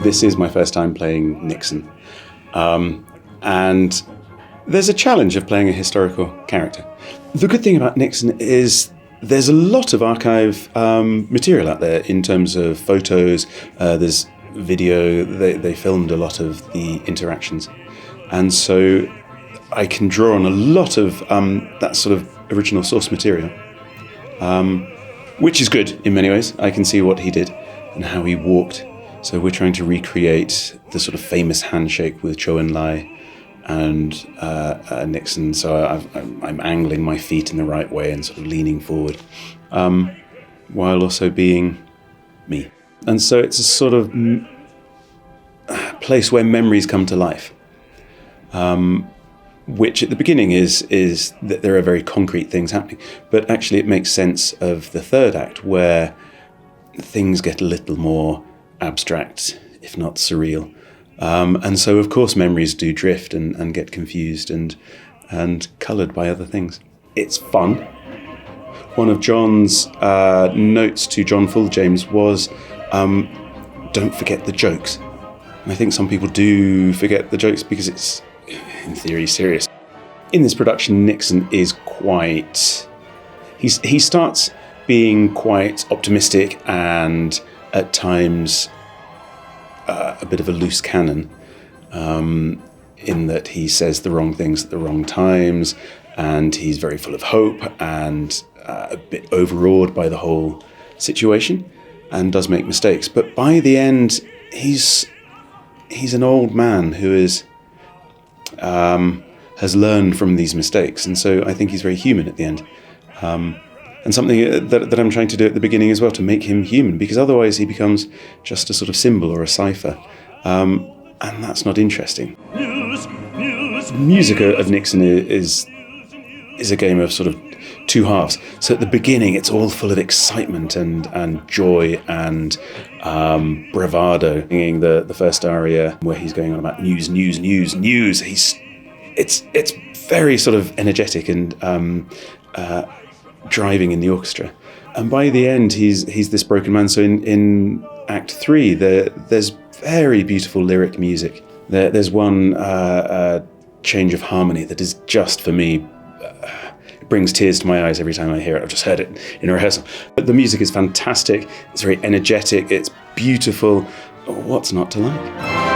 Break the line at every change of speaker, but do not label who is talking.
This is my first time playing Nixon. And there's a challenge of playing a historical character. The good thing about Nixon is there's a lot of archive material out there in terms of photos. There's video. They filmed a lot of the interactions. And so I can draw on a lot of that sort of original source material, which is good in many ways. I can see what he did and how he walked. So we're trying to recreate the sort of famous handshake with Zhou Enlai and Nixon. So I'm angling my feet in the right way and sort of leaning forward, while also being me. And so it's a sort of place where memories come to life, which at the beginning is that there are very concrete things happening. But actually it makes sense of the third act, where things get a little more abstract, if not surreal. And so, of course, memories do drift and get confused and coloured by other things. It's fun. One of John's notes to John Fulljames was, don't forget the jokes. And I think some people do forget the jokes because it's, in theory, serious. In this production, Nixon is quite... He starts being quite optimistic and at times a bit of a loose cannon, in that he says the wrong things at the wrong times, and he's very full of hope and a bit overawed by the whole situation and does make mistakes. But by the end, he's an old man who has learned from these mistakes, and so I think he's very human at the end. And something that I'm trying to do at the beginning as well, to make him human, because otherwise he becomes just a sort of symbol or a cipher, and that's not interesting. The music of Nixon is a game of sort of two halves. So at the beginning it's all full of excitement and joy and bravado. Singing the first aria where he's going on about news. It's very sort of energetic and driving in the orchestra, and by the end he's this broken man. So in Act 3 there's very beautiful lyric music. There's one change of harmony that is just, for me, it brings tears to my eyes every time I hear it. I've just heard it in a rehearsal. But the music is fantastic. It's very energetic. It's beautiful. What's not to like?